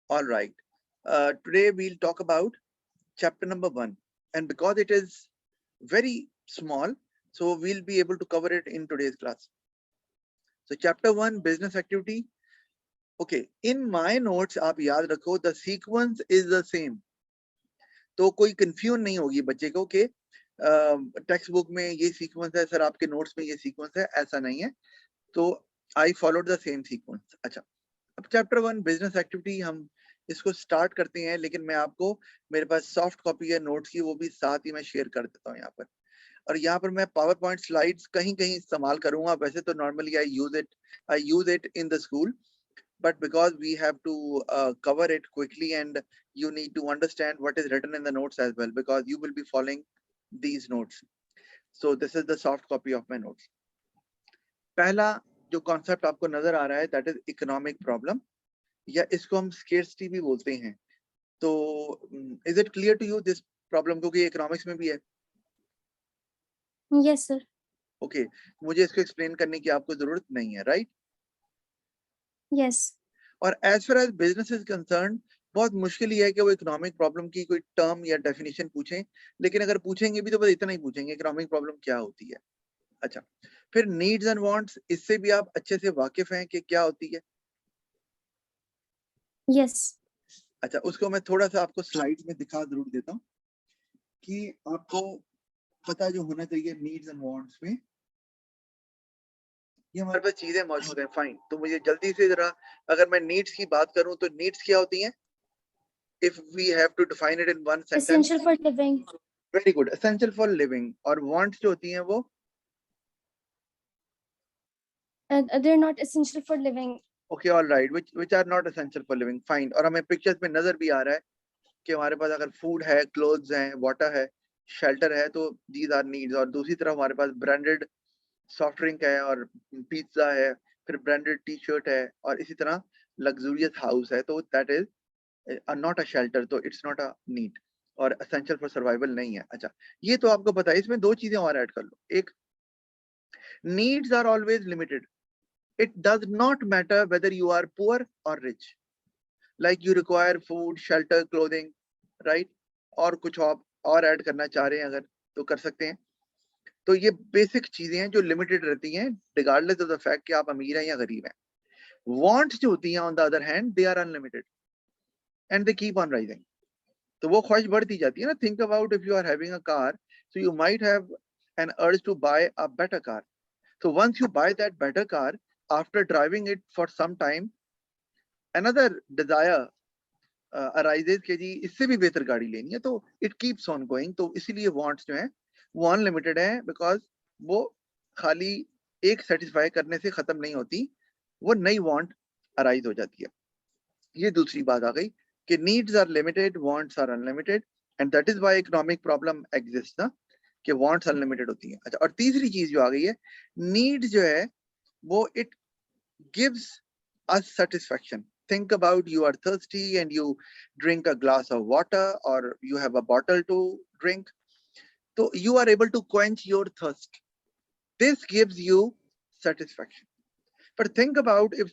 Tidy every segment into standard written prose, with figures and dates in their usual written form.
All right. Today we'll talk about chapter number 1, and because it is very small, so we'll be able to cover it in today's class. So chapter 1, business activity. Okay, in my notes आप याद रखो, the sequence is the same. तो कोई confusion नहीं होगी बच्चे को कि टेक्स्ट बुक में ये सीक्वेंस है सर, आपके नोट्स में ये सीक्वेंस है, ऐसा नहीं है. तो I followed the same sequence. अच्छा, अब चैप्टर 1 बिजनेस एक्टिविटी हम इसको स्टार्ट करते हैं, लेकिन मैं आपको, मेरे पास सॉफ्ट कॉपी है नोट्स की, वो भी साथ ही मैं शेयर कर देता हूँ यहाँ पर. और यहाँ पर मैं पावर पॉइंट स्लाइड्स कहीं कहीं इस्तेमाल करूंगा. वैसे तो normally I use it in the school, but because we have to cover it quickly and you need to understand what is written in the notes as well, because you will be following these notes. So this is the soft copy of my notes. पहला जो concept आपको नजर आ रहा है, that is economic problem, या इसको हम स्केर्सिटी भी बोलते हैं. तो is it clear to you this problem, क्योंकि इकोनॉमिक्स में भी है? Yes sir. ओके, मुझे इसको एक्सप्लेन करने की आपको जरूरत नहीं है, राइट? यस. और as far as business is concerned, बहुत मुश्किल ही है कि वो इकोनॉमिक प्रॉब्लम की कोई टर्म या डेफिनेशन पूछें, लेकिन अगर पूछेंगे भी तो बस इतना ही पूछेंगे, इकोनॉमिक प्रॉब्लम क्या होती है. अच्छा, फिर नीड्स एंड वांट्स, इससे भी आप अच्छे से वाकिफ हैं कि क्या होती है? यस. अच्छा, उसको मैं थोड़ा सा आपको स्लाइड्स में दिखा जरूर देता हूँ कि आपको पता जो होना चाहिए नीड्स एंड वांट्स में. ये हमारे पास चीजें मौजूद हैं, फाइन. तो मुझे जल्दी से जरा, अगर मैं नीड्स की बात करूं तो नीड्स क्या होती हैं? If we have to define it in one sentence. Essential for living. Very good. Essential for living. और wants जो होती हैं वो? They're not essential for living. Okay, all right. Which are not essential for living. Fine. और हमें pictures में नजर भी आ रहा है कि हमारे पास अगर फूड है, क्लोथ्स हैं, वाटर है, शेल्टर है, तो these are needs. और दूसरी तरफ हमारे पास ब्रांडेड सॉफ्ट ड्रिंक है और पिज्जा है, फिर ब्रांडेड टी शर्ट है, और इसी तरह लग्जूरियस हाउस है. तो that is not a shelter, तो इट्स नॉट अ नीड और एसेंशियल फॉर सर्वाइवल नहीं है. अच्छा, ये तो आपको पता है. इसमें दो चीजें और ऐड कर लो. एक, needs are always limited. It does not matter whether you are poor or rich. Like you require food, shelter, clothing, right? और कुछ और ऐड करना चाह रहे हैं अगर, तो कर सकते हैं. तो ये बेसिक चीजें हैं जो लिमिटेड रहती हैं, रिगार्डलेस ऑफ द फैक्ट कि आप अमीर हैं या गरीब हैं. वांट्स जो होती हैं on the other hand, they are unlimited and they keep on rising. तो वो ख्वाहिश बढ़ती जाती है ना. Think about, if you are having a car, so you might have an urge to buy a better car. So once you buy that better car, after driving it for some time, another desire arises कि जी इससे भी बेहतर गाड़ी लेनी है. तो it keeps on going. तो इसीलिए wants जो है वो unlimited है, because वो खाली एक satisfy करने से खत्म नहीं होती, वो नई want arise हो जाती है. ये दूसरी बात आ गई कि needs are limited, wants are unlimited, and that is why economic problem exists ना, कि wants unlimited होती है. अच्छा, और तीसरी चीज जो आ गई है, need जो है वो it gives us satisfaction. Think about, you are thirsty and you drink a glass of water, or you have a bottle to drink. So you are able to quench your thirst. This gives you satisfaction. But think about, if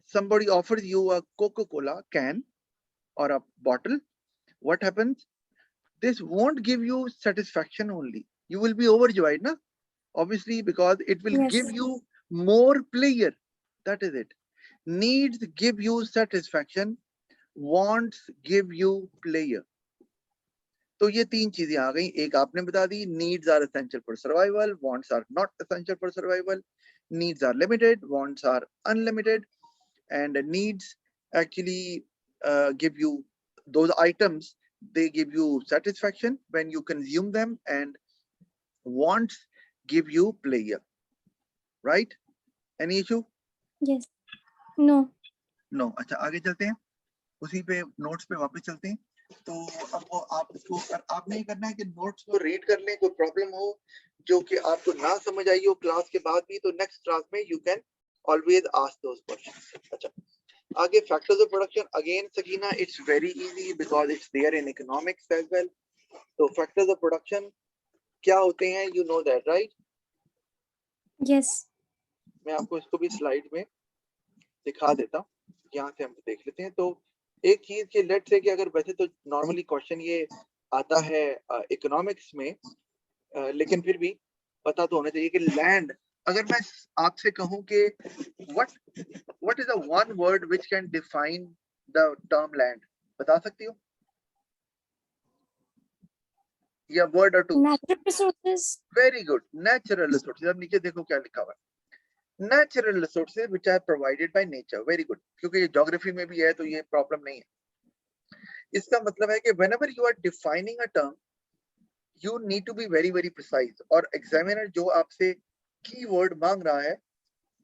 somebody offers you a Coca-Cola can or a bottle, what happens? This won't give you satisfaction only. You will be overjoyed, na? Obviously, because it will Yes. give you more pleasure. That is it. Needs give you satisfaction, wants give you pleasure. तो ये तीन चीजें आ गई. एक आपने बता दी, needs are essential for survival, wants are not essential for survival. Needs are limited, wants are unlimited, and needs actually give you those items, they give you satisfaction when you consume them, and wants give you pleasure, right? Any issue? Yes. No. No. अच्छा, आगे चलते हैं, उसी पे notes पे वापस चलते हैं. तो अब वो आप इसको आपने ये करना है कि नोट्स को रीड कर लें. कोई प्रॉब्लम हो जो कि आपको ना समझ आई हो क्लास के बाद भी, तो नेक्स्ट क्लास में you can always ask those questions. अच्छा, आगे factors of production. Again Sakina, it's very easy because it's there in economics as well. तो फैक्टर्स ऑफ प्रोडक्शन क्या होते हैं, you know that, right? Yes. मैं आपको इसको भी स्लाइड में दिखा देता हूँ, यहाँ से हम देख लेते हैं. तो एक चीज कि लेट्स से कि अगर वैसे तो नॉर्मली क्वेश्चन ये आता है इकोनॉमिक्स में, लेकिन फिर भी पता तो होना चाहिए कि लैंड, अगर मैं आपसे कहूं कि what is the one word which can define the term land, बता सकती हो? या वर्ड और two? Natural resources. Very good, natural resources. अब नीचे देखो क्या लिखा हुआ है, natural resources which are provided by nature. Very good, क्योंकि ये ज्योग्राफी में भी है तो ये प्रॉब्लम नहीं है। इसका मतलब है कि whenever you are defining a term you need to be very very precise, और एग्जामिनर जो आपसे कीवर्ड मांग रहा है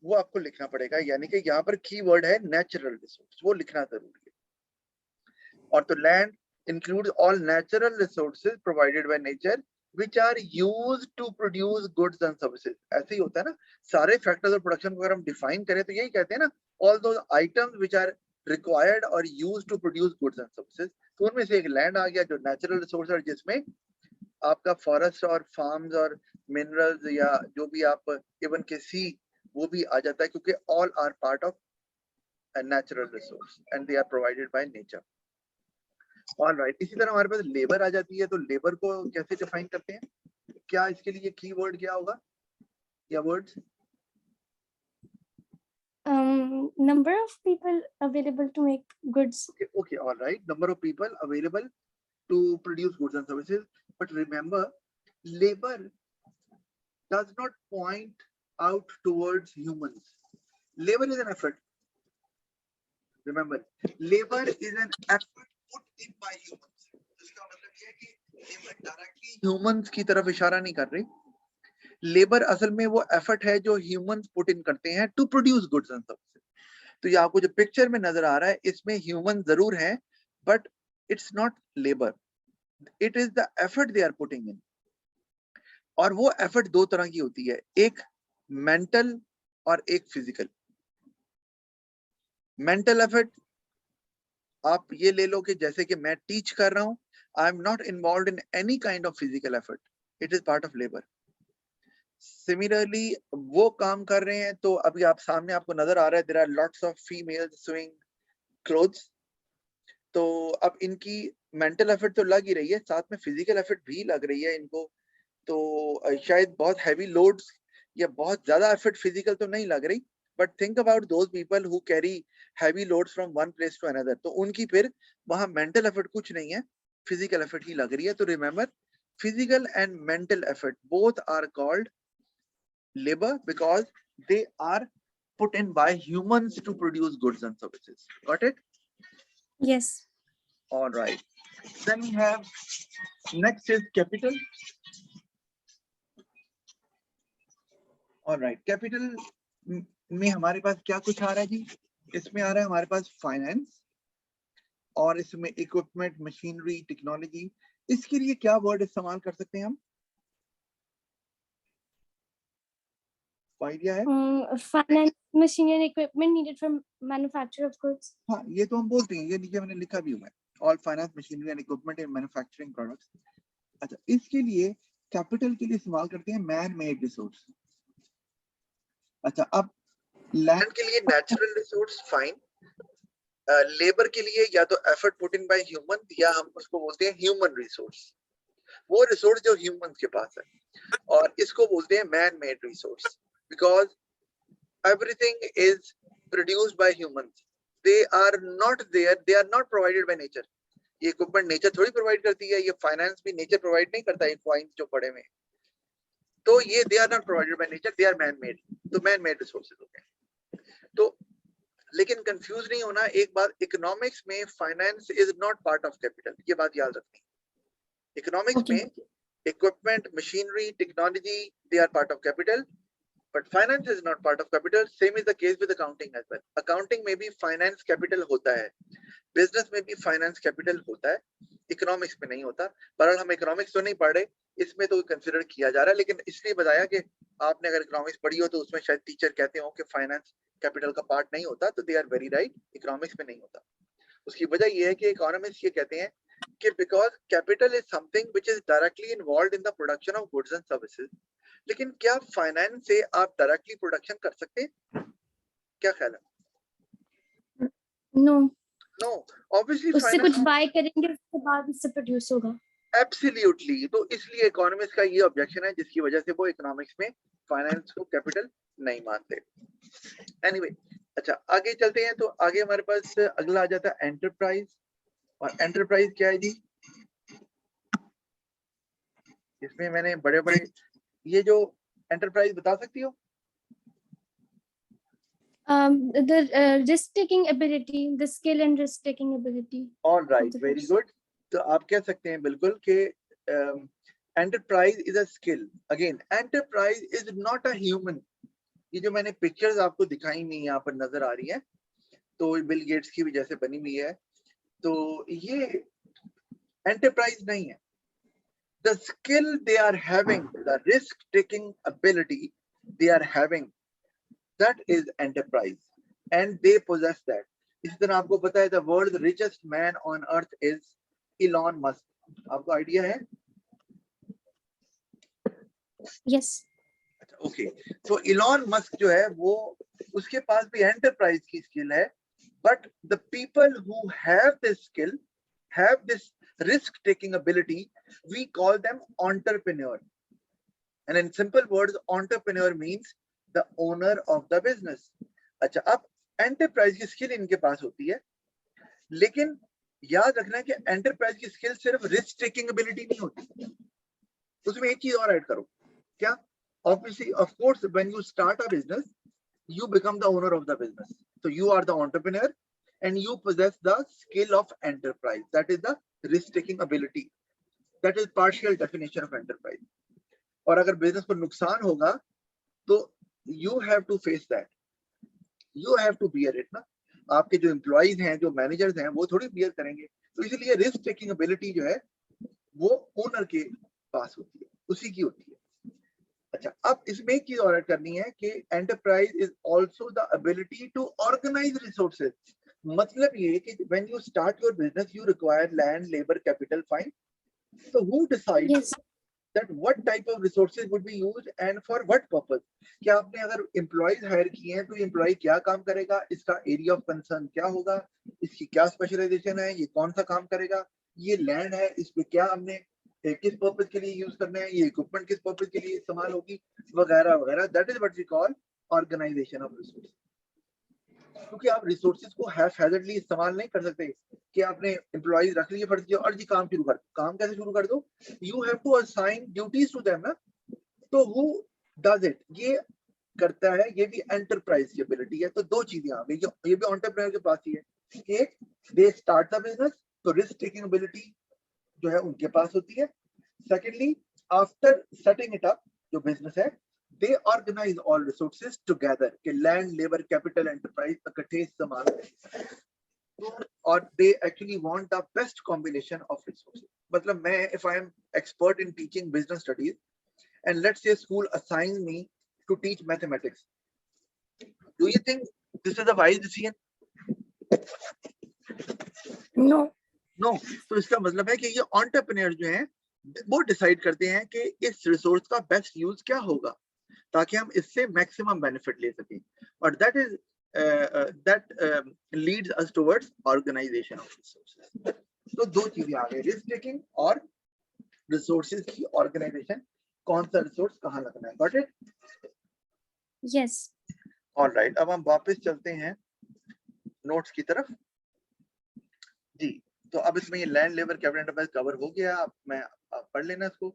वो आपको लिखना पड़ेगा, यानी कि यहाँ पर कीवर्ड है नेचुरल रिसोर्स, वो लिखना जरूरी है। और तो land includes all natural resources provided by nature which are used to produce goods and services। ऐसे ही होता है ना, सारे फैक्टर्स ऑफ प्रोडक्शन को अगर हम डिफाइन करें तो यही कहते हैं ना, all those items which are required or used to produce goods and services। तो उनमें से एक लैंड आ गया जो नेचुरल रिसोर्स है, जिसमें आपका फॉरेस्ट और फार्म्स और मिनरल्स या जो भी आप इवन के सी वो भी आ जाता है, क्योंकि all are part of natural resource and they are provided by nature. Alright, इसी तरह हमारे पास लेबर आ जाती है, तो लेबर को कैसे डिफाइन करते हैं? क्या इसके लिए कीवर्ड क्या होगा या words? Number of people available to make goods. Okay, all right, number of people available to produce goods and services, but remember labor does not point out towards humans. Labor is an effort, remember, labor is an effort put in by humans। इसका मतलब ये है कि labor directly humans की तरफ इशारा नहीं कर रही, लेबर असल में वो एफर्ट है जो ह्यूमंस पुट इन करते हैं to produce goods and services. तो ये आपको जो पिक्चर में नजर आ रहा है इसमें ह्यूमन जरूर है, but it's not labour, it is the effort they are putting in. और वो एफर्ट दो तरह की होती है, एक मेंटल और एक फिजिकल। मेंटल एफर्ट आप ये ले लो कि जैसे कि मैं टीच कर रहा हूं, आई am not involve in any kind of physical effort, it is part of labour. Similarly वो काम कर रहे हैं, तो अभी आप सामने आपको नजर आ रहा है, there are lots of females sewing clothes, तो अब इनकी मेंटल एफर्ट तो लग ही रही है, साथ में फिजिकल एफर्ट भी लग रही है इनको। तो शायद बहुत हैवी लोड्स या बहुत ज्यादा एफर्ट फिजिकल तो नहीं लग रही, but think about those people who carry heavy loads from one place to another, तो उनकी फिर वहां मेंटल एफर्ट कुछ नहीं है, फिजिकल एफर्ट ही लग रही है। तो remember, physical and mental effort both are called labor because they are put in by humans to produce goods and services. Got it? Yes. All right. Then we have next is capital. All right. Capital में हमारे पास क्या कुछ आ रहा है जी? इसमें आ रहा है हमारे पास फाइनेंस, और इसमें इक्विपमेंट, मशीनरी, टेक्नोलॉजी। इसके लिए क्या वर्ड इस्तेमाल कर सकते हैं हम? आइडिया है? Finance, machinery and equipment needed for manufacture of goods. हाँ, ये तो हम बोलते हैं, ये नीचे मैंने लिखा भी हूँ मैं, all finance, machinery and equipment in manufacturing products. अच्छा, इसके लिए कैपिटल के लिए इस्तेमाल करते हैं मैन मेड रिसोर्स। अच्छा, अब लैंड के लिए नेचुरल रिसोर्स फाइन, लेबर के लिए या तो effort put in by human, या हम उसको बोलते हैं ह्यूमन रिसोर्स, वो रिसोर्स जो ह्यूमन के पास है, और इसको बोलते हैं man made resource because everything is produced by humans, they are not there, they are not provided by nature. ये इक्विपमेंट नेचर थोड़ी प्रोवाइड करती है, ये फाइनेंस भी नेचर प्रोवाइड नहीं करता है, कॉइंस जो पड़े हुए, तो ये they are not provided by nature, they are man made, तो मैन मेड रिसोर्सेज हो गए। तो लेकिन कंफ्यूज नहीं होना, एक बात, इकोनॉमिक्स में finance is not part of capital, ये बात याद रखनी। इकोनॉमिक्स में equipment, machinery, technology, they are part of capital, but finance is not part of capital. Same is the case with accounting as well. Accounting में भी finance capital होता है, business में भी finance capital होता है, economics में नहीं होता। पर हम economics तो नहीं पढ़ रहे, इसमें तो कंसिडर किया जा रहा है, लेकिन इसलिए बताया कि आपने अगर economics पढ़ी हो तो उसमें शायद टीचर कहते हो कि finance capital का पार्ट नहीं होता, तो they are very right, economics में नहीं होता। उसकी वजह ये है कि economists ये कहते हैं कि because capital is something which is directly involved in the production of goods and services, लेकिन क्या फाइनेंस से आप डायरेक्टली प्रोडक्शन कर सकते हैं? क्या ख्याल है? No. नो ऑब्वियसली उससे कुछ फाइनेंस बाय करेंगे, उसके बाद उससे प्रोड्यूस होगा। एब्सोल्युटली। तो इसलिए इकोनॉमिक्स का ये ऑब्जेक्शन है जिसकी वजह से वो इकोनॉमिक्स में फाइनेंस को कैपिटल नहीं मानते। एनीवे अच्छा आगे चलते हैं। तो आगे हमारे पास अगला आ जाता है एंटरप्राइज। और एंटरप्राइज क्या है जी? इसमें मैंने बड़े बड़े ये जो एंटरप्राइज बता सकती हो? The risk taking ability, the skill and risk taking ability all of right, the very person. Good. तो आप कह सकते हैं बिल्कुल कि enterprise is a skill. Again enterprise is not a human. ये जो मैंने पिक्चर्स आपको दिखाई हुई यहाँ पर नजर आ रही है, तो बिल गेट्स की भी जैसे बनी हुई है, तो ये एंटरप्राइज नहीं है। The skill they are having, the risk-taking ability they are having, that is enterprise, and they possess that. इसी तरह आपको पता है the world's richest man on earth is Elon Musk. आपको आइडिया है? Yes. ओके, तो Elon Musk जो है वो उसके पास भी एंटरप्राइज की स्किल है, but the people who have this skill, have this risk-taking ability, we call them entrepreneur. And in simple words, entrepreneur means the owner of the business. अच्छा, अब एंटरप्राइज की स्किल इनके पास होती है, लेकिन याद रखना है कि एंटरप्राइज की स्किल सिर्फ रिस्क टेकिंग एबिलिटी नहीं होती, उसमें एक चीज और ऐड करो। क्या? Obviously, of course, when you start a business, you become the owner of the business. So you are the entrepreneur and you possess the skill of enterprise. That is the risk-taking ability. That is partial definition of enterprise. और अगर business पर नुकसान होगा तो you have to face that. You have to bear it ना। आपके जो employees हैं, जो मैनेजर्स हैं, वो थोड़ी बियर करेंगे। तो इसलिए रिस्क टेकिंग एबिलिटी जो है वो ओनर के पास होती है, उसी की होती है। अच्छा, अब इसमें एक चीज और ऐड करनी है कि enterprise is also the ability to organise resources. मतलब ये कि when you start your business you require land, labour, capital, fine. So who decides Yes. that what type of resources would be used and for what purpose? क्या आपने अगर employees higher किए हैं तो employ क्या काम करेगा, इसका एरिया ऑफ कंसर्न क्या होगा, इसकी क्या स्पेशलाइजेशन है, ये कौन सा काम करेगा, ये लैंड है, इस पे क्या हमने किस पर्पज के लिए यूज करना है, ये इक्विपमेंट किस पर्पज के लिए इस्तेमाल होगी, वगैरह वगैरह। That is what we call organisation of resource. क्योंकि आप रिसोर्सेज को हैजर्डली इस्तेमाल नहीं कर सकते कि आपने एम्प्लॉइज रख लिए फर्ज और जी काम शुरू कर। काम कैसे शुरू कर दो? You have to assign duties to them ना। तो हु डज इट? ये करता है, ये भी एंटरप्राइज की एबिलिटी है। तो दो चीजें आ गई, ये भी एंटरप्रेन्योर के पास ही है। एक, दे स्टार्ट द बिजनेस, तो रिस्क टेकिंग एबिलिटी जो है उनके पास होती है। Secondly, after setting it up जो बिजनेस है, they organize all resources together कि land, labor, capital, enterprise इकट्ठे इस्तेमाल करें। तो और they actually want the best combination of resources। मतलब मैं if I am expert in teaching business studies and let's say school assigns me to teach mathematics, do you think this is a wise decision? No. No। तो इसका मतलब है कि ये entrepreneur जो हैं वो डिसाइड करते हैं कि इस रिसोर्स का बेस्ट यूज क्या होगा ताकि हम इससे मैक्सिमम बेनिफिट ले सकें। और that is leads us towards organisation of resources. तो दो चीजें आ गई, रिस्क टेकिंग और रिसोर्सेज की ऑर्गेनाइजेशन। कौन सा रिसोर्स कहाँ लगना है। Got it? Yes. ऑलराइट, अब हम वापस चलते हैं नोट्स की तरफ जी। तो अब इसमें ये land, labour, capital, enterprise cover हो गया। आप पढ़ लेना इसको।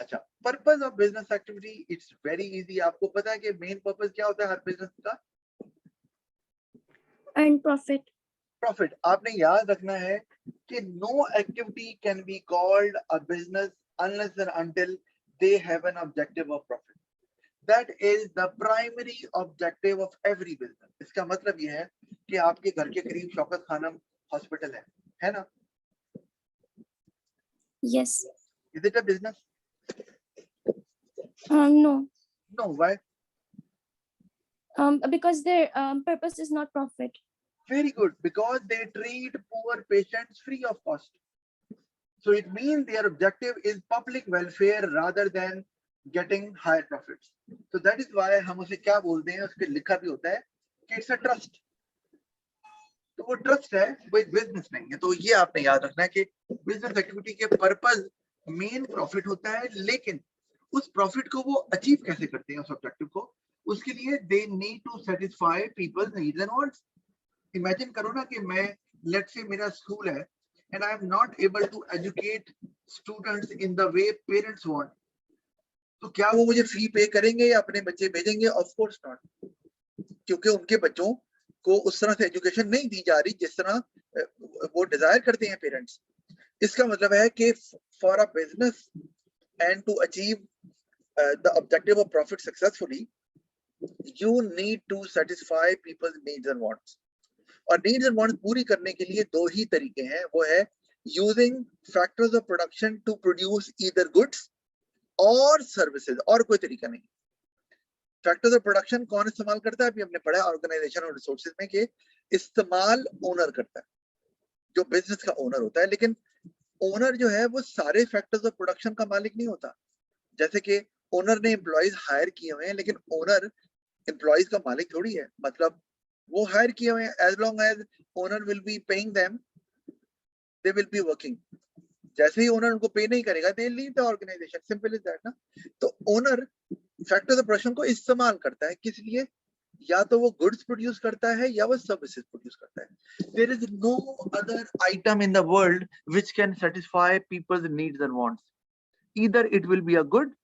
अच्छा, purpose of business activity, it's very easy. आपको पता है कि मेन पर्पस क्या होता है हर बिजनेस का? Earn profit. प्रॉफिट। आपने याद रखना है कि no activity can be called a business unless and until they have an objective of profit. That is the primary objective of every business. इसका मतलब ये है कि आपके घर के करीब शौकत खानम हॉस्पिटल है ना? Yes. Is it a business? No. No. Why? Because their purpose is not profit. Very good. Because they treat poor patients free of cost. So it means their objective is public welfare rather than getting higher profits. So that is why हम उसे क्या बोलते हैं, उसके लिखा भी होता है कि it's a trust. तो वो ट्रस्ट है, वो बिजनेस नहीं है। तो ये आपने याद रखना है कि बिजनेस एक्टिविटी के पर्पस मेन प्रॉफिट होता है, लेकिन उस प्रॉफिट को वो अचीव कैसे करते हैं, उस ऑब्जेक्टिव को, उसके लिए they need to satisfy people's needs and wants. Imagine करो ना कि मैं, लेट्स से मेरा स्कूल है and I am not able to educate students in the way parents want, तो क्या वो मुझे फी पे करेंगे या अपने बच्चे भेजेंगे? ऑफ कोर्स नॉट, क्योंकि उनके बच्चों को उस तरह से एजुकेशन नहीं दी जा रही जिस तरह वो डिजायर करते हैं पेरेंट्स। इसका मतलब है कि for a business and to achieve the objective of profit successfully, you need to satisfy people's needs and wants. और नीड्स एंड वांट्स पूरी करने के लिए दो ही तरीके हैं, वो है using factors of production to produce either goods और सर्विसेज, और कोई तरीका नहीं। फैक्टर्स ऑफ प्रोडक्शन कौन इस्तेमाल करता है? अभी हमने पढ़ा ऑर्गेनाइजेशन और रिसोर्सेज में कि इस्तेमाल ओनर करता है, जो बिजनेस का ओनर होता है। लेकिन ओनर जो है वो सारे फैक्टर्स ऑफ प्रोडक्शन का मालिक नहीं होता। जैसे कि ओनर ने एम्प्लॉइज हायर किए हुए हैं, लेकिन ओनर एम्प्लॉइज का मालिक थोड़ी है। मतलब वो हायर किए हुए हैं, as long as owner will be paying them, they will be working. जैसे ही ओनर उनको पे नहीं करेगा, they leave the organisation, simple is that ना। तो ओनर फैक्टर्स ऑफ प्रोडक्शन को इस्तेमाल करता है, किस लिए? या तो वो गुड्स प्रोड्यूस करता है या वो सर्विसेज प्रोड्यूस करता है। There is no other item in the world which can satisfy people's needs and wants, either it will be a good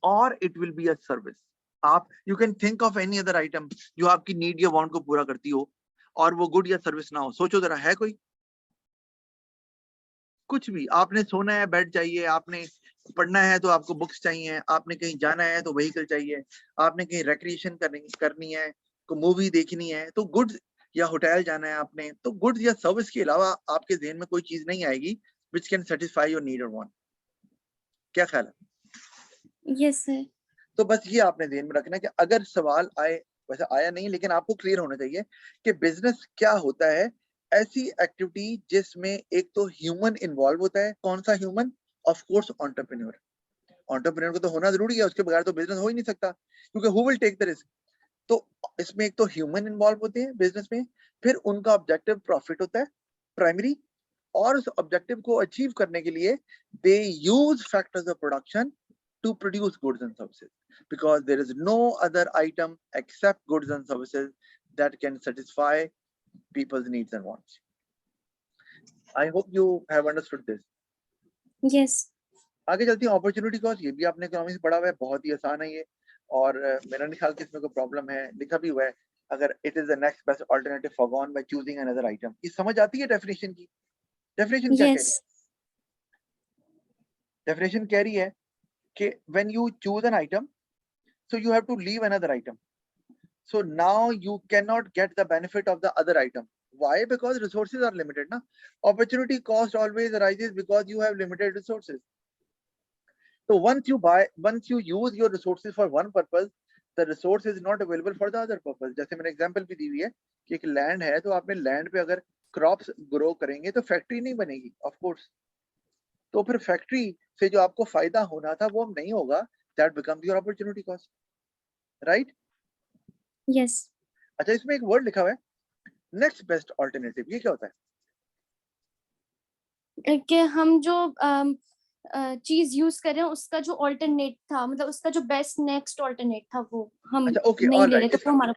or it will be a service. आप you can think of any other item जो आपकी need या want को पूरा करती हो और वो गुड या सर्विस ना हो। सोचो जरा, है कोई? कुछ भी। आपने सोना है, बेड चाहिए, आपने पढ़ना है तो आपको बुक्स चाहिए, आपने कहीं जाना है तो व्हीकल चाहिए, आपने कहीं रिक्रिएशन करनी है, को मूवी देखनी है तो गुड्स, या होटल जाना है आपने तो गुड्स या सर्विस के अलावा आपके ज़हन में कोई चीज नहीं आएगी which can satisfy your need or want। क्या ख्याल है? Yes, sir. तो बस ये आपने ध्यान में रखना कि अगर सवाल आए, वैसे आया नहीं लेकिन आपको क्लियर होना चाहिए कि बिजनेस क्या होता है। ऐसी एक्टिविटी जिसमें एक तो ह्यूमन इन्वॉल्व होता है। कौन सा human? Of course entrepreneur. Entrepreneur को तो होना जरूरी है, उसके बगैर तो बिजनेस हो ही नहीं सकता, क्योंकि who will take the risk. तो इसमें एक तो ह्यूमन इन्वॉल्व होते हैं बिजनेस में, फिर उनका ऑब्जेक्टिव प्रॉफिट होता है प्राइमरी, और उस ऑब्जेक्टिव को अचीव करने के लिए they use factors of production to produce goods and services, because there is no other item except goods and services that can satisfy people's needs and wants। I hope you have understood this। Yes. आगे चलती है opportunity cost. ये भी आपने economics पढ़ा हुआ है, बहुत ही आसान है ये, और मेरा नहीं ख्याल कि इसमें कोई प्रॉब्लम है, लिखा भी हुआ है। अगर it is the next best alternative foregone by choosing another item, ये समझ आती है डेफिनेशन की? डेफिनेशन क्या कह रही है? Yes. डेफिनेशन कह रही है कि when you choose an item, so you have to leave another item, so now you cannot get the benefit of the other item। Why? Because resources are limited na। Opportunity cost always arises because you have limited resources। So once you use your resources for one purpose, the resource is not available for the other purpose। जैसे मैंने example भी दी हुई है कि एक land है, तो आपने लैंड पे अगर क्रॉप्स ग्रो करेंगे तो फैक्ट्री नहीं बनेगी ऑफ कोर्स, तो फिर फैक्ट्री से जो आपको फायदा होना था वो नहीं होगा। That becomes your opportunity cost, right? Yes. अच्छा, इसमें एक वर्ड लिखा हुआ है नेक्स्ट बेस्ट ऑल्टरनेटिव, ये क्या होता है? कि हम जो चीज यूज कर रहे हैं उसका जो ऑल्टरनेट था, मतलब उसका जो बेस्ट नेक्स्ट ऑल्टरनेट था वो हम अच्छा, ओके, नहीं ले रहे, ऑलराइट, तो वो हमारा।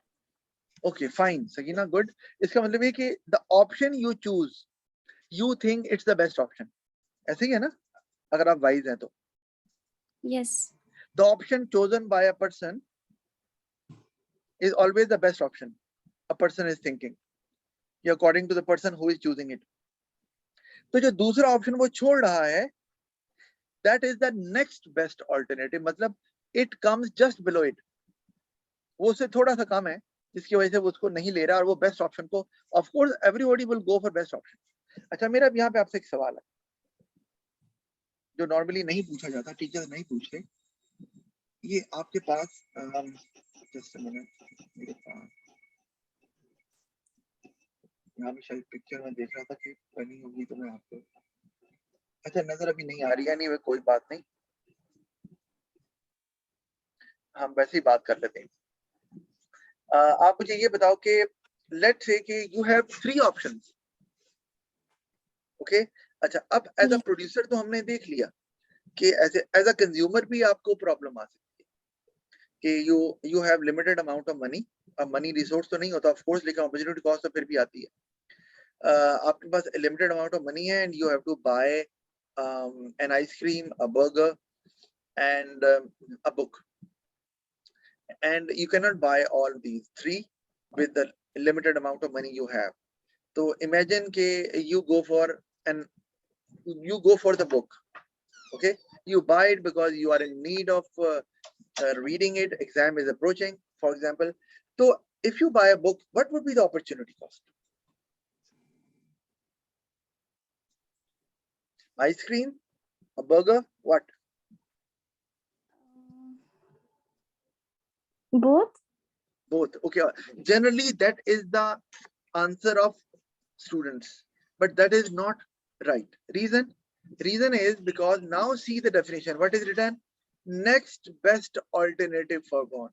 Okay fine Sakina, good. इसका मतलब ये कि the option you choose, you think it's the best option, ऐसे ही है ना, अगर आप वाइज हैं तो। Yes. The option chosen by a person is always the best option a person is thinking, according to the person who is choosing it. तो जो दूसरा ऑप्शन वो छोड़ रहा है, that is the next best alternative, मतलब it comes just below it, वो उससे थोड़ा सा कम है, जिसकी वजह से वो उसको नहीं ले रहा और वो बेस्ट ऑप्शन को, of course everybody will go for best option. अच्छा, मेरा यहाँ पे आपसे एक सवाल है जो नॉर्मली नहीं पूछा जाता, टीचर नहीं पूछते। ये आपके पास जस्ट अ मिनट, मेरे पास यहाँ पे शायद पिक्चर में देख रहा था कि बनी होगी, तो मैं आपको, अच्छा नजर अभी नहीं आ रही है, नहीं वे कोई बात नहीं, हम वैसे ही बात कर लेते हैं। आप मुझे ये बताओ कि let's say कि you have 3 options. Okay? अच्छा, अब as a Yes. producer तो हमने देख लिया कि ऐसे as a consumer भी आपको प्रॉब्लम आ सकती है कि you have limited amount of money. अब मनी रिसोर्स तो नहीं होता ऑफ कोर्स, लेकिन अपॉर्चुनिटी कॉस्ट तो फिर भी आती है. आपके पास लिमिटेड अमाउंट ऑफ मनी है and you have to buy an ice cream, a burger, and a book. And you cannot buy all these 3 with the limited amount of money you have. So imagine ke you go for the book. Okay, you buy it because you are in need of reading it. Exam is approaching, for example. So if you buy a book, what would be the opportunity cost? Ice cream, a burger, what? Both. Okay, generally that is the answer of students, but that is not right. Reason is because now see the definition. What is written? Next best alternative foregone.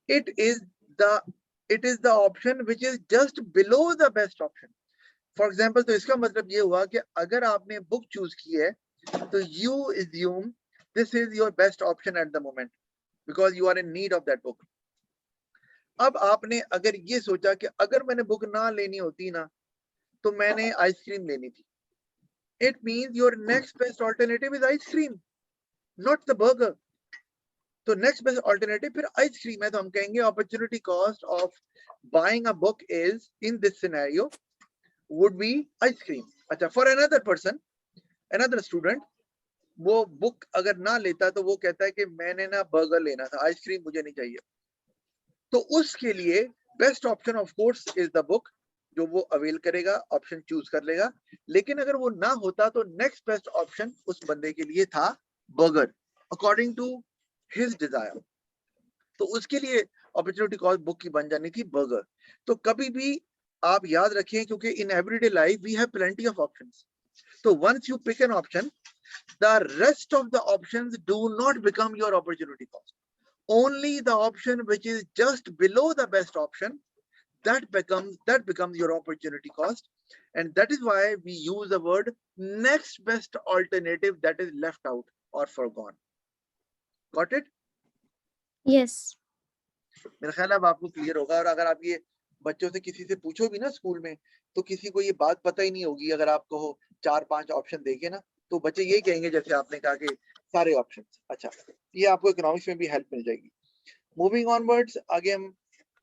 It is the option which is just below the best option. For example, तो इसका मतलब ये हुआ कि अगर आपने book choose की है तो you assume this is your best option at the moment because you are in need of that book. अब आपने अगर ये सोचा कि अगर मैंने बुक ना लेनी होती ना तो मैंने आइसक्रीम लेनी थी. It means your next best alternative is ice cream, not the burger. तो next best alternative फिर आइसक्रीम है. तो हम कहेंगे opportunity cost of buying a book is in this scenario would be ice cream. अच्छा, for another person, another student, वो book अगर ना लेता तो वो कहता है कि मैंने ना बर्गर लेना था, आइसक्रीम मुझे नहीं चाहिए. तो उसके लिए best option of course is the book, जो वो अवेल करेगा, ऑप्शन चूज कर लेगा. लेकिन अगर वो ना होता तो नेक्स्ट बेस्ट ऑप्शन उस बंदे के लिए था burger, according to his desire. तो उसके लिए अपॉर्चुनिटी कॉस्ट बुक की बन जानी थी बर्गर. तो कभी भी आप याद रखें, क्योंकि in everyday life we have plenty of options. तो once you pick an option, the rest of the options do not become your opportunity cost. Only the option which is just below the best option, that becomes your opportunity cost. And that is why we use the word next best alternative that is left out or forgone. Got it? Yes. मेरा ख्याल है अब आपको clear होगा. और अगर आप ये बच्चों से किसी से पूछो भी ना स्कूल में, तो किसी को ये बात पता ही नहीं होगी. अगर आप कहो 4-5 ऑप्शन देखे ना, तो बच्चे यही कहेंगे जैसे आपने कहा कि सारे ऑप्शंस. अच्छा, ये आपको इकोनॉमिक्स में भी हेल्प मिल जाएगी. मूविंग ऑनवर्ड्स, आगे हम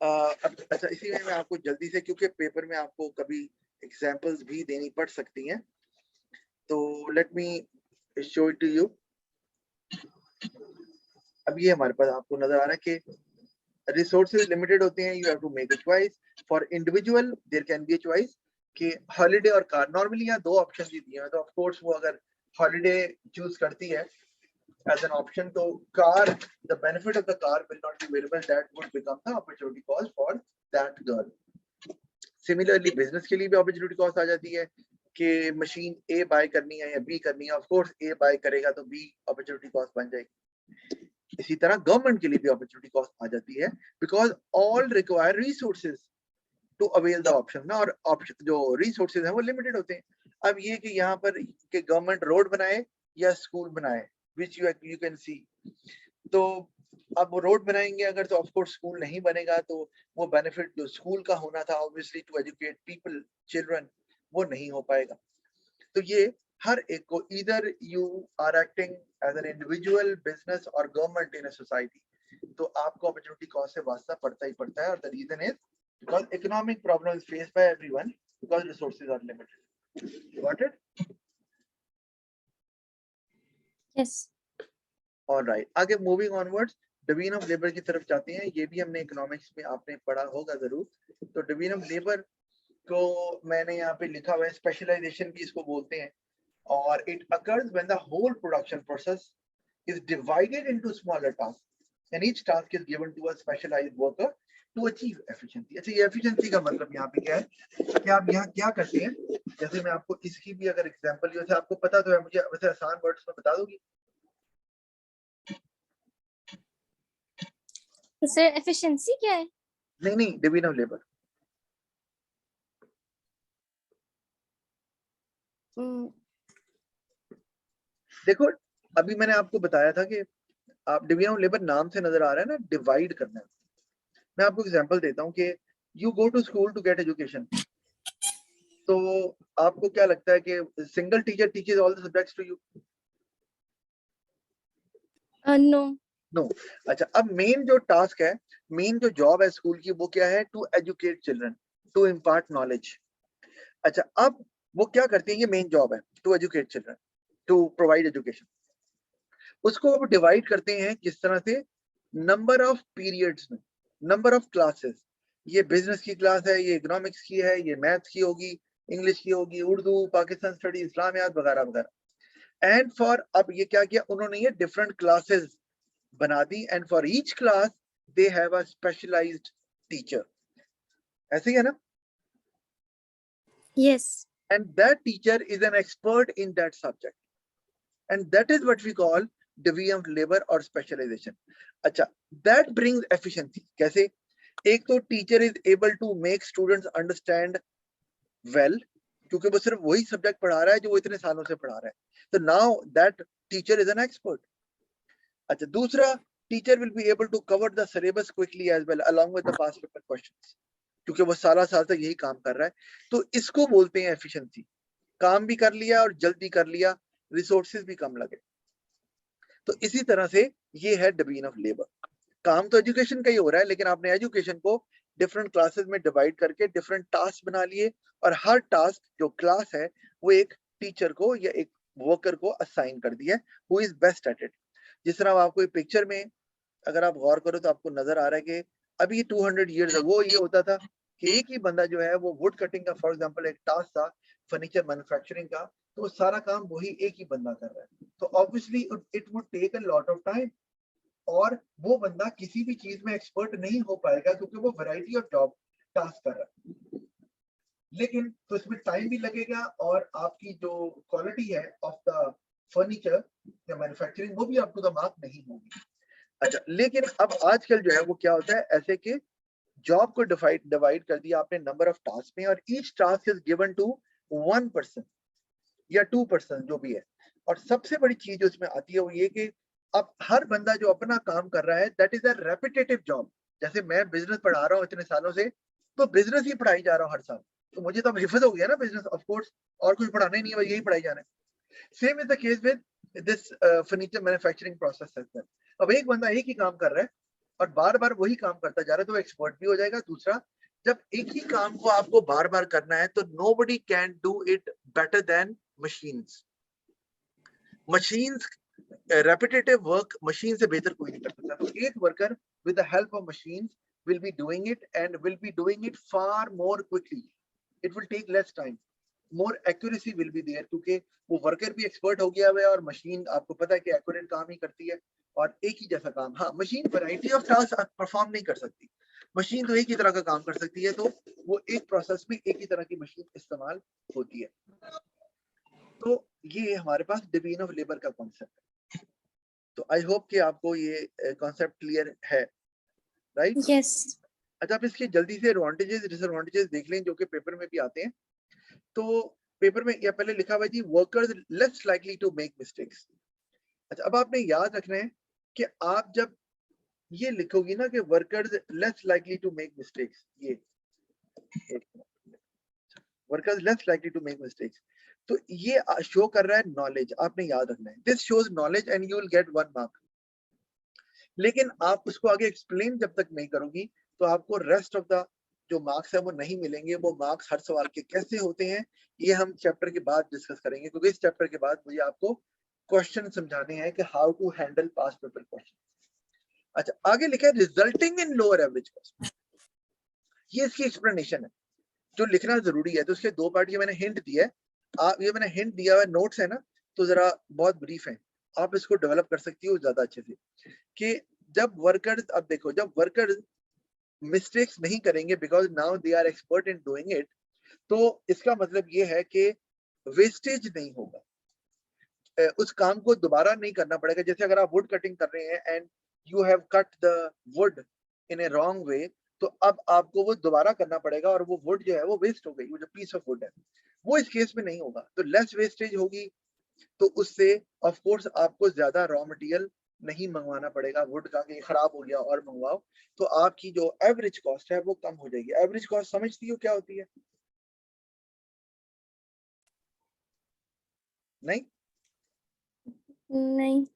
अच्छा, इसी में मैं आपको जल्दी से, क्योंकि पेपर में आपको कभी एग्जांपल्स भी देनी पड़ सकती हैं, तो let me show it to you. अब ये हमारे पास आपको नजर आ रहा है कि रिसोर्सेज लिमिटेड होते हैं. You have to make a choice. For individual there can be a choice कि हॉलिडे और कार. नॉर्मली यहाँ 2 ऑप्शन ही दिए हैं, तो ऑफ कोर्स वो अगर हॉलिडे चूज करती है as an option, तो car, the benefit of the car will not be available. That would become the opportunity cost for that girl. Similarly, business के लिए भी opportunity cost आ जाती है कि मशीन A बाय करनी है या B करनी है. ऑफ कोर्स A बाय करेगा तो B opportunity cost बन जाएगी. इसी तरह गवर्नमेंट के लिए भी opportunity cost आ जाती है, because all require resources to avail the option ना. और ऑप्शन जो resources हैं वो limited होते हैं. अब ये कि यहाँ पर कि गवर्नमेंट रोड बनाए या स्कूल बनाए, which you can see. तो अब वो रोड बनाएंगे अगर, तो ऑफ कोर्स स्कूल नहीं बनेगा. तो वो बेनिफिट जो स्कूल का होना था obviously to educate people, children, वो नहीं हो पाएगा. तो ये हर एक को, either you are acting as an individual, business or government in a society, तो आपको अपॉर्चुनिटी कॉस्ट से वास्ता पड़ता ही पड़ता है. और the reason is because economic problem is faced by everyone because resources are limited. Got it? Yes. All right. आगे moving onwards, division of labour की तरफ जाते हैं. ये भी हमने इकोनॉमिक्स में आपने पढ़ा होगा जरूर. तो डिवीजन ऑफ लेबर को मैंने यहाँ पे लिखा हुआ है, स्पेशलाइजेशन भी इसको बोलते हैं. और it occurs when the whole production process is divided into smaller tasks and each task is given to a specialized worker to achieve efficiency. अच्छा, ये efficiency का मतलब यहाँ पे क्या है कि आप यहाँ क्या करते हैं. जैसे मैं आपको इसकी भी अगर एग्जांपल, जैसे आपको पता तो है, मुझे वैसे आसान वर्ड्स में बता दोगी. तो सर एफिशिएंसी क्या है? नहीं, डिवीजन ऑफ लेबर. हम्म, देखो अभी मैंने आपको बताया था कि आप डिवीजन ऑफ लेबर नाम से नजर आ रहा है ना, डिवाइड करना है। मैं आपको एग्जांपल देता हूँ कि you go to school to get education, तो आपको क्या लगता है कि single teacher teaches all the subjects to you? No. No. अच्छा, अब मेन जो टास्क है, मेन जो जॉब है स्कूल की, वो क्या है? To educate children, to impart knowledge. अच्छा, अब वो क्या करती है? ये मेन जॉब है, to educate children, to provide education. उसको अब डिवाइड करते हैं किस तरह से? नंबर ऑफ पीरियड्स में, नंबर ऑफ क्लासेस। ये बिजनेस की क्लास है, ये इकोनॉमिक्स की है, ये मैथ्स की होगी, इंग्लिश की होगी, उर्दू, पाकिस्तान स्टडी, इस्लामियात वगैरह वगैरह। एंड फॉर, अब ये क्या किया उन्होंने? ये डिफरेंट क्लासेस बना दी, and for each class they have a specialised teacher. ऐसे ही है ना? Yes. And that teacher is an expert in that subject, and that is what we call division of labor or specialization. अच्छा, that brings efficiency. कैसे? एक तो teacher is able to make students understand well, क्योंकि वो सिर्फ वही subject पढ़ा रहा है जो वो इतने सालों से पढ़ा रहा है, तो now that teacher is an expert. अच्छा, दूसरा, teacher will be able to cover the syllabus quickly as well along with the past paper questions, क्योंकि वो साल तक यही काम कर रहा है। तो इसको बोलते हैं एफिशिएंसी। काम भी कर लिया और जल्दी कर लिया, रिसोर्सेज भी कम लगे। तो इसी तरह से ये है डिवीजन ऑफ लेबर। काम तो एजुकेशन का ही हो रहा है, लेकिन आपने एजुकेशन को डिफरेंट क्लासेस में डिवाइड करके डिफरेंट टास्क बना लिए, और हर टास्क जो क्लास है वो एक टीचर को या एक वर्कर को असाइन कर दिया, who is best at it. जिस तरह आपको पिक्चर में अगर आप गौर करो तो आपको नजर आ रहा है कि अभी 200 ईयर्स वो ये होता था कि एक ही बंदा जो है वो वुड कटिंग का, फॉर एग्जांपल, एक टास्क था फर्नीचर मैन्युफैक्चरिंग का, तो सारा काम वही एक ही बंदा कर रहा है, तो obviously it would take a lot of time, और वो बंदा किसी भी चीज में एक्सपर्ट नहीं हो पाएगा क्योंकि वो वैरायटी ऑफ जॉब टास्क कर रहा है। लेकिन तो इसमें टाइम भी लगेगा, और आपकी जो क्वालिटी है ऑफ द फर्नीचर या मैन्युफैक्चरिंग वो भी आपको द मार्क नहीं होगी। अच्छा, लेकिन अब आजकल जो है वो क्या होता है, ऐसे कि जॉब को डिवाइड कर दिया आपने नंबर ऑफ टास्क में, और each task is given to 1 person या 2 पर्सन जो भी है। और सबसे बड़ी चीज जो इसमें आती है वो ये कि अब हर बंदा जो अपना काम कर रहा है, that is a repetitive job. जैसे मैं बिजनेस पढ़ा रहा हूँ इतने सालों से, तो बिजनेस ही पढ़ाई जा रहा हूँ हर साल, तो मुझे तो अब हिफज हो गया ना बिजनेस, ऑफ कोर्स, और कुछ पढ़ाना ही नहीं है, यही पढ़ाई जाना है। Same is the case with this furniture manufacturing process. अब एक बंदा एक ही काम कर रहा है और बार बार वही काम करता जा रहा है, तो एक्सपर्ट भी हो जाएगा। दूसरा, जब एक ही काम को आपको बार बार करना है तो nobody can do it better than machines. Machines repetitive work machine से बेहतर कोई नहीं कर सकता, तो एक worker with the help of machines will be doing it and will be doing it far more quickly. It will take less time, more accuracy will be there, क्योंकि वो वर्कर भी एक्सपर्ट हो गया है और मशीन आपको पता है कि एक्यूरेट काम ही करती है और एक ही जैसा काम। हाँ, machine variety of task perform नहीं कर सकती, मशीन तो एक ही तरह का काम कर सकती है, तो वो एक प्रोसेस में एक ही तरह की मशीन इस्तेमाल होती है। तो ये हमारे पास डिवीजन ऑफ लेबर का कॉन्सेप्ट है। तो आई होप कि आपको ये कॉन्सेप्ट क्लियर है, राइट? यस। अच्छा, आप इसके जल्दी से एडवांटेजेस डिसएडवांटेजेस देख लें जो कि पेपर में भी आते हैं। तो पेपर में या पहले लिखा हुआ है जी, workers less likely to make mistakes. अच्छा, अब आपने याद रखना है कि आप जब ये लिखोगी ना कि workers less likely to make mistakes, ये workers less likely to make mistakes, तो ये शो कर रहा है नॉलेज। आपने याद रखना है, this shows knowledge and you will get 1 mark. लेकिन आप उसको आगे एक्सप्लेन जब तक नहीं करोगी तो आपको रेस्ट ऑफ द जो मार्क्स है वो नहीं मिलेंगे। वो मार्क्स हर सवाल के कैसे होते हैं ये हम चैप्टर के बाद डिस्कस करेंगे, क्योंकि इस चैप्टर के बाद मुझे आपको क्वेश्चन समझाने हैं कि how to handle past paper question. अच्छा, आगे लिखा है resulting in lower average cost, ये इसकी एक्सप्लेनेशन है जो लिखना जरूरी है। तो उसके 2 पार्ट, ये मैंने हिंट दिया है, आप ये मैंने हिंट दिया हुआ नोट्स है ना, तो जरा बहुत ब्रीफ है, आप इसको डेवलप कर सकती हो ज्यादा अच्छे से। कि जब वर्कर्स, अब देखो, जब वर्कर्स मिस्टेक्स नहीं करेंगे because now they are expert in doing it, तो इसका मतलब ये है कि वेस्टेज नहीं होगा, उस काम को दोबारा नहीं करना पड़ेगा। जैसे अगर आप वुड कटिंग कर रहे हैं and you have cut the would in A wrong way, तो अब आपको वो दोबारा करना पड़ेगा और वो वुड जो है वो वेस्ट हो गई, वो जो पीस ऑफ वुड है वो इस केस में नहीं होगा, तो लेस वेस्टेज होगी, तो उससे ऑफ कोर्स आपको ज्यादा रॉ मटेरियल नहीं मंगवाना पड़ेगा वुड का कि खराब हो गया और मंगवाओ, तो आपकी जो एवरेज कॉस्ट है वो कम हो जाएगी। एवरेज कॉस्ट समझती हो क्या होती है? नहीं, नहीं।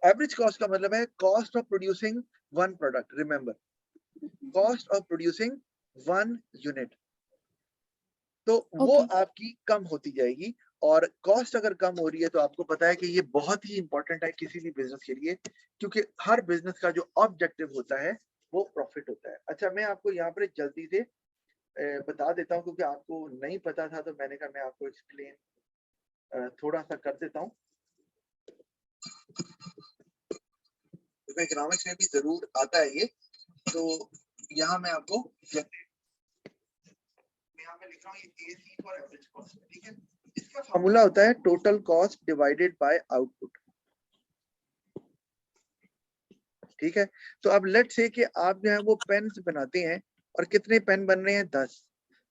एवरेज कॉस्ट का मतलब है cost of producing one product, remember, cost of producing one unit, तो वो ओके। आपकी कम होती जाएगी। और कॉस्ट अगर कम हो रही है तो आपको पता है कि ये बहुत ही इंपॉर्टेंट है किसी भी बिजनेस के लिए, क्योंकि हर बिजनेस का जो ऑब्जेक्टिव होता है वो प्रॉफिट होता है। अच्छा, मैं आपको यहाँ पर जल्दी से बता देता हूँ, क्योंकि आपको नहीं पता था तो मैंने कहा मैं आपको एक्सप्लेन थोड़ा सा कर देता हूँ। तो इकोनॉमिक्स में भी जरूर आता है ये, तो यहाँ मैं आपको यहाँ पे लिख रहा हूँ ये AC फॉर एवरेज कॉस्ट, ठीक है। इसका फॉर्मूला होता है total cost divided by output, ठीक है। तो अब लेट्स से कि आप जो है वो पेन बनाते हैं, और कितने पेन बन रहे हैं? 10।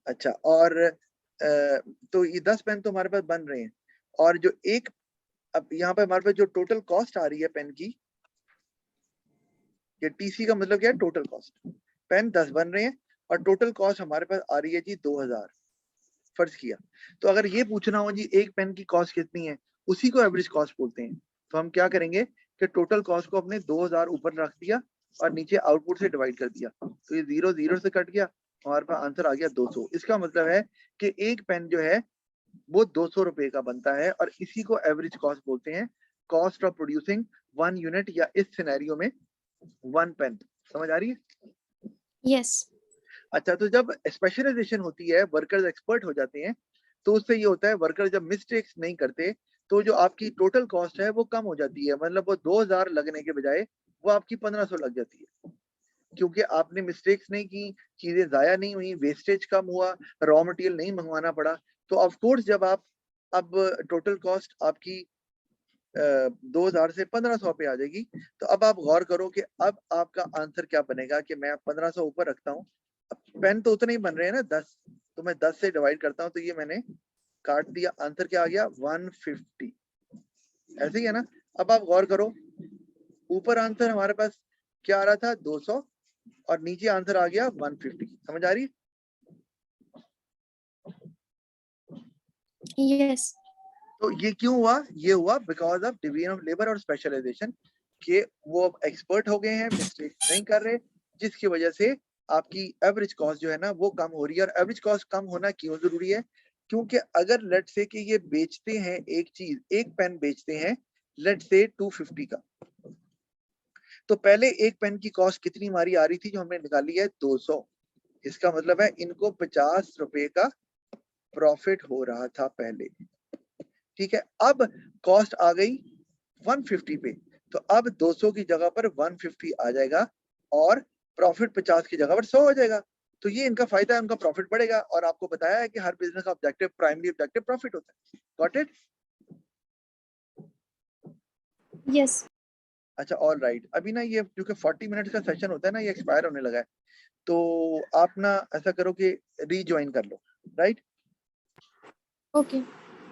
अच्छा, और तो ये 10 पेन तो हमारे पास बन रहे हैं, और जो एक, अब यहाँ पे हमारे पास जो टोटल कॉस्ट आ रही है पेन की, ये TC का मतलब क्या है? Total cost. पेन 10 बन रहे हैं और टोटल कॉस्ट हमारे पास आ रही है जी 2000, फर्ज किया। तो अगर ये पूछना हो जी एक पेन की कॉस्ट कितनी है, उसी को एवरेज कॉस्ट बोलते हैं। तो हम क्या करेंगे कि टोटल कॉस्ट को अपने 2000 ऊपर रख दिया और नीचे आउटपुट से डिवाइड कर दिया, तो ये 0 0 से कट गया, हमारे पास आंसर आ गया 200। इसका मतलब है कि एक पेन जो है वो 200 रुपए का बनता है, और इसी को एवरेज कॉस्ट बोलते हैं, cost of producing one unit, या इस सिनेरियो में वन पेन। समझ आ रही है? यस। अच्छा, तो जब स्पेशलाइजेशन होती है, वर्कर्स एक्सपर्ट हो जाते हैं, तो उससे ये होता है वर्कर जब मिस्टेक्स नहीं करते तो जो आपकी टोटल कॉस्ट है वो कम हो जाती है, मतलब वो 2000 लगने के बजाय वो आपकी 1500 लग जाती है, क्योंकि आपने मिस्टेक्स नहीं की, चीजें जाया नहीं हुई, वेस्टेज कम हुआ, रॉ मटेरियल नहीं मंगवाना पड़ा। तो ऑफ कोर्स जब आप अब टोटल कॉस्ट आपकी 2000 से 1500 पे आ जाएगी, तो अब आप गौर करो कि अब आपका आंसर क्या बनेगा कि मैं 1500 ऊपर रखता हूँ, पेन तो उतने ही बन रहे हैं ना 10, तो मैं 10 से डिवाइड करता हूँ, तो ये मैंने काट दिया, आंसर क्या आ गया? 150। ऐसे ही है ना? अब आप गौर करो, ऊपर आंसर हमारे पास क्या आ रहा था? 200, और नीचे आंसर आ गया 150। समझ आ रही है? यस। तो ये क्यों हुआ? ये हुआ because of division of labour और स्पेशलाइजेशन, के वो अब एक्सपर्ट हो गए हैं, मिस्टेक नहीं कर रहे, जिसकी वजह से आपकी एवरेज कॉस्ट जो है ना वो कम हो रही है। और एवरेज कॉस्ट कम होना क्यों जरूरी है? क्योंकि अगर लेट से कि ये बेचते हैं एक चीज, एक पेन बेचते हैं लेट से 250 का, तो पहले एक पेन की कॉस्ट कितनी हमारी आ रही थी जो हमने निकाली है? 200। इसका मतलब है इनको 50 रुपए का प्रॉफिट हो रहा था पहले, ठीक है। अब कॉस्ट आ गई 150 पे, तो अब 200 की जगह पर 150 आ जाएगा, और प्रॉफिट 50 की जगह पर 100 हो जाएगा। तो ये इनका फायदा है, उनका प्रॉफिट बढ़ेगा। और आपको बताया है कि हर बिजनेस का ऑब्जेक्टिव, प्राइमरी ऑब्जेक्टिव प्रॉफिट होता है। Got it? यस। अच्छा, ऑल राइट। अभी ना ये क्योंकि 40 मिनट्स का सेशन होता है ना, ये एक्सपायर होने लगा है, तो आप ना ऐसा करो कि रीज्वाइन कर लो, राइट? ओके।